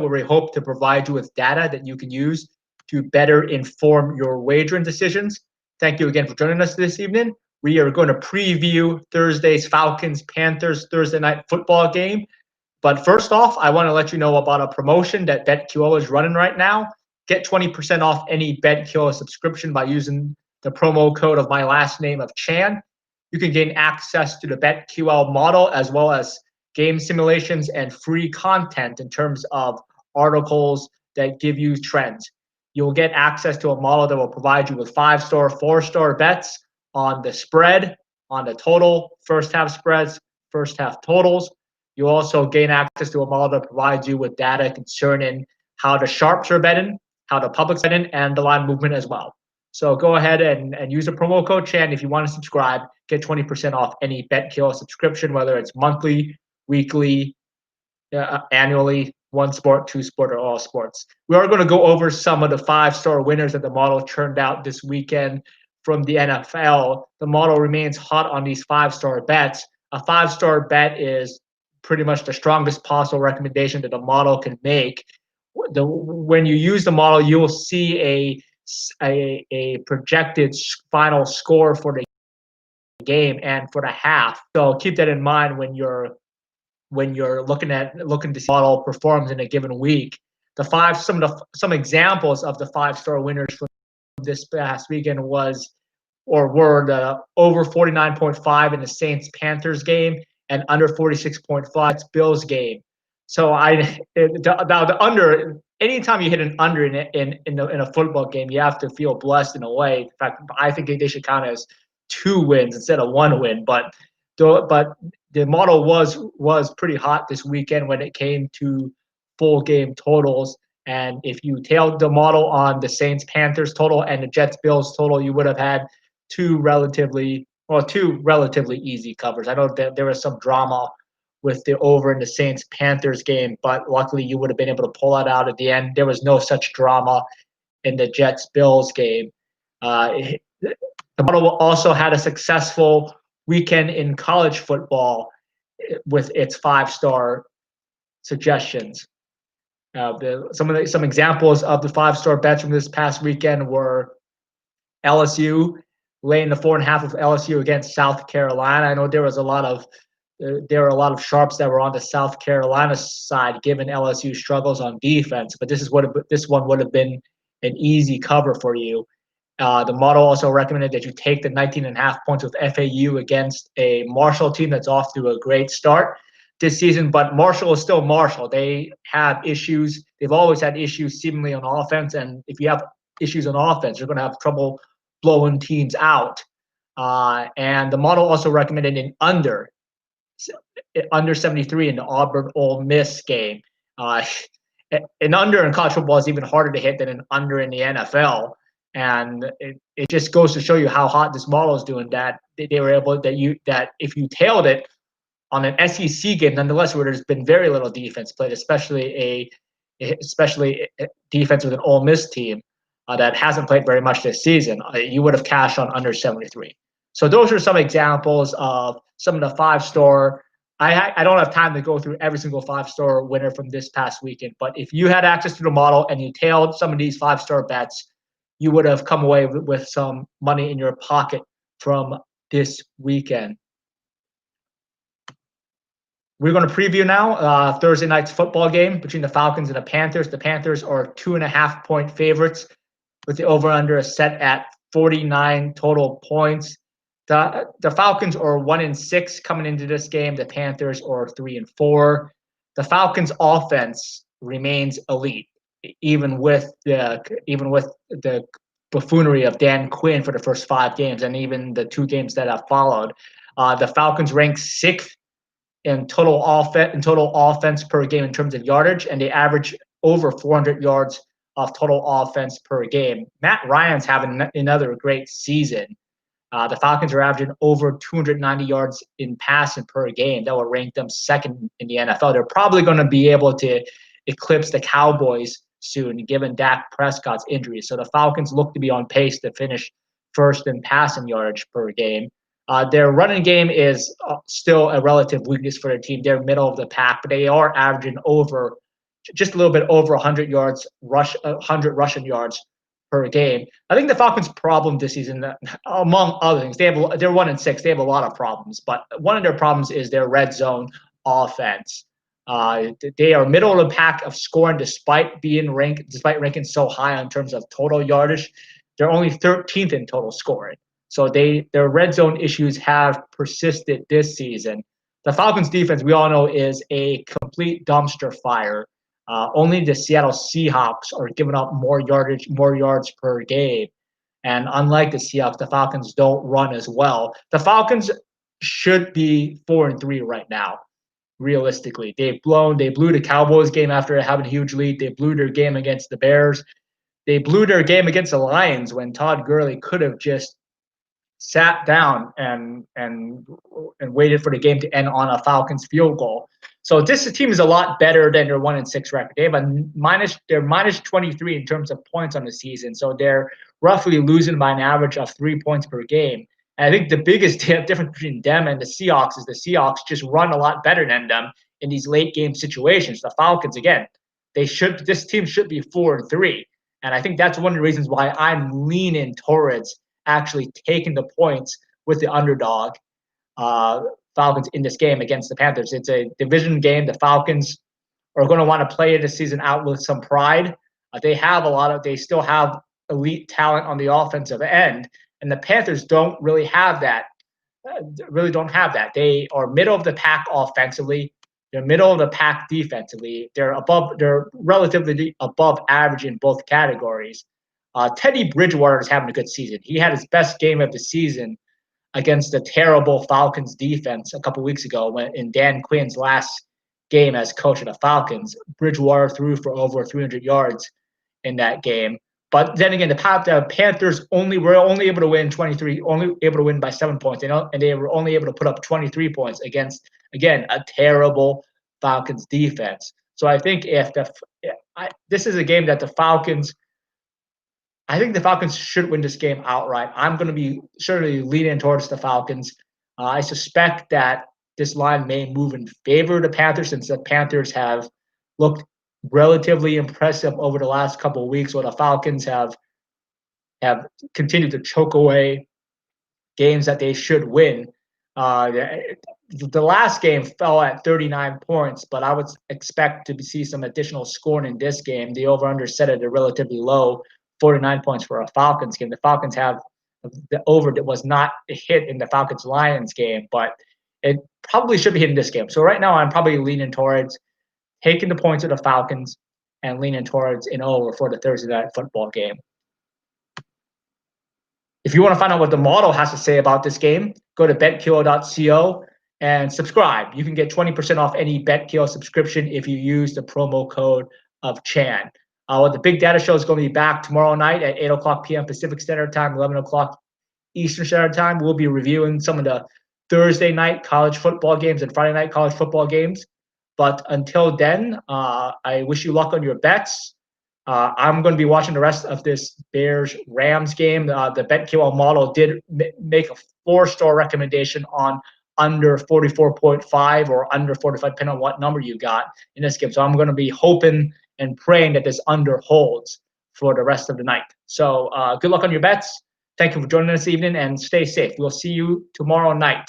where we hope to provide you with data that you can use to better inform your wagering decisions. Thank you again for joining us this evening. We are going to preview Thursday's Falcons-Panthers Thursday night football game. But first off, I want to let you know about a promotion that BetQL is running right now. Get 20% off any BetQL subscription by using the promo code of my last name of Chan. You can gain access to the BetQL model as well as game simulations and free content in terms of articles that give you trends. You'll get access to a model that will provide you with 5-star, 4-star bets on the spread, on the total, first half spreads, first half totals. You also gain access to a model that provides you with data concerning how the sharps are betting, how the public's betting, and the line movement as well. So go ahead and use the promo code Chan if you want to subscribe. Get 20% off any BetQL subscription, whether it's monthly, weekly, annually, one sport, two sport, or all sports. We are going to go over some of the 5-star winners that the model turned out this weekend from the NFL. The model remains hot on these 5-star bets. A 5-star bet is pretty much the strongest possible recommendation that the model can make. When you use the model, you will see a projected final score for the game and for the half. So keep that in mind when you're looking to see how the model performs in a given week. Some examples of the 5-star winners from this past weekend were the over 49.5 in the Saints-Panthers game and under 46.5 Bills game. So the under, anytime you hit an under in a football game, you have to feel blessed in a way. In fact, I think they should count as 2 wins instead of 1 win. But the model was pretty hot this weekend when it came to full game totals. And if you tailed the model on the Saints-Panthers total and the Jets-Bills total, you would have had two relatively easy covers. I know that there was some drama with the over in the Saints-Panthers game, but luckily you would have been able to pull that out at the end. There was no such drama in the Jets-Bills game. The model also had a successful weekend in college football with its 5-star suggestions. Some examples of the 5-star bets from this past weekend were LSU laying the 4.5 of LSU against South Carolina. I know there were a lot of sharps that were on the South Carolina side, given LSU struggles on defense. But this one would have been an easy cover for you. The model also recommended that you take the 19.5 points with FAU against a Marshall team that's off to a great start this season. But Marshall is still Marshall. They have issues. They've always had issues seemingly on offense. And if you have issues on offense, you're going to have trouble blowing teams out. And the model also recommended an under 73 in the Auburn-Ole Miss game. An under in college football is even harder to hit than an under in the NFL. And it just goes to show you how hot this model is doing, that they were able that if you tailed it on an SEC game, nonetheless, where there's been very little defense played, especially defense with an Ole Miss team that hasn't played very much this season, you would have cashed on under 73. So those are some examples of some of the 5-star. I don't have time to go through every single 5-star winner from this past weekend, but if you had access to the model and you tailed some of these 5-star bets, you would have come away with some money in your pocket from this weekend. We're going to preview now Thursday night's football game between the Falcons and the Panthers. The Panthers are 2.5-point favorites with the over-under set at 49 total points. The Falcons are 1-6 coming into this game. The Panthers are 3-4. The Falcons' offense remains elite, even with the buffoonery of Dan Quinn for the first 5 games and even the 2 games that have followed. The Falcons rank 6th in total offense per game in terms of yardage, and they average over 400 yards of total offense per game. Matt Ryan's having another great season. The Falcons are averaging over 290 yards in passing per game. That will rank them 2nd in the NFL. They're probably going to be able to eclipse the Cowboys soon, given Dak Prescott's injury. So the Falcons look to be on pace to finish 1st in passing yardage per game. Their running game is still a relative weakness for their team. They're middle of the pack, but they are averaging over just a little bit over 100 yards, 100 rushing yards per game. I think the Falcons' problem this season, among other things, they're 1-6. They have a lot of problems, but one of their problems is their red zone offense. They are middle of the pack of scoring despite ranking so high in terms of total yardage. They're only 13th in total scoring. So their red zone issues have persisted this season. The Falcons defense, we all know, is a complete dumpster fire. Only the Seattle Seahawks are giving up more yards per game. And unlike the Seahawks, the Falcons don't run as well. The Falcons should be 4-3 right now, realistically. They blew the Cowboys game after having a huge lead. They blew their game against the Bears. They blew their game against the Lions when Todd Gurley could have just sat down and waited for the game to end on a Falcons field goal. So this team is a lot better than their 1-6 record. They're minus 23 in terms of points on the season. So they're roughly losing by an average of 3 points per game. And I think the biggest difference between them and the Seahawks is the Seahawks just run a lot better than them in these late game situations. The Falcons, again, this team should be 4-3. And I think that's one of the reasons why I'm leaning towards actually taking the points with the underdog Falcons in this game against the Panthers. It's a division game. The Falcons are going to want to play the season out with some pride. They still have elite talent on the offensive end, and the Panthers don't really have that. They are middle of the pack offensively. They're middle of the pack defensively. They're relatively above average in both categories. Teddy Bridgewater is having a good season. He had his best game of the season against the terrible Falcons defense a couple weeks ago in Dan Quinn's last game as coach of the Falcons. Bridgewater threw for over 300 yards in that game. But then again, the Panthers were only able to win by 7 points, and they were only able to put up 23 points against, again, a terrible Falcons defense. So I think this is a game that the Falcons should win this game outright. I'm going to be certainly leaning towards the Falcons. I suspect that this line may move in favor of the Panthers since the Panthers have looked relatively impressive over the last couple of weeks, while the Falcons have continued to choke away games that they should win. The last game fell at 39 points, but I would expect to see some additional scoring in this game. The over-under set at a relatively low 49 points for a Falcons game. The Falcons have the over that was not hit in the Falcons-Lions game, but it probably should be hit in this game. So right now I'm probably leaning towards taking the points of the Falcons and leaning towards an over for the Thursday night football game. If you want to find out what the model has to say about this game, go to betkilo.co and subscribe. You can get 20% off any BetKilo subscription if you use the promo code of Chan. The Big Data Show is going to be back tomorrow night at 8 o'clock p.m. Pacific Standard Time, 11 o'clock Eastern Standard Time. We'll be reviewing some of the Thursday night college football games and Friday night college football games. But until then, I wish you luck on your bets. I'm going to be watching the rest of this Bears-Rams game. The BetKilo model did make a 4-star recommendation on under 44.5 or under 45, depending on what number you got in this game. So I'm going to be hoping and praying that this under holds for the rest of the night. So good luck on your bets. Thank you for joining us this evening, and stay safe. We'll see you tomorrow night.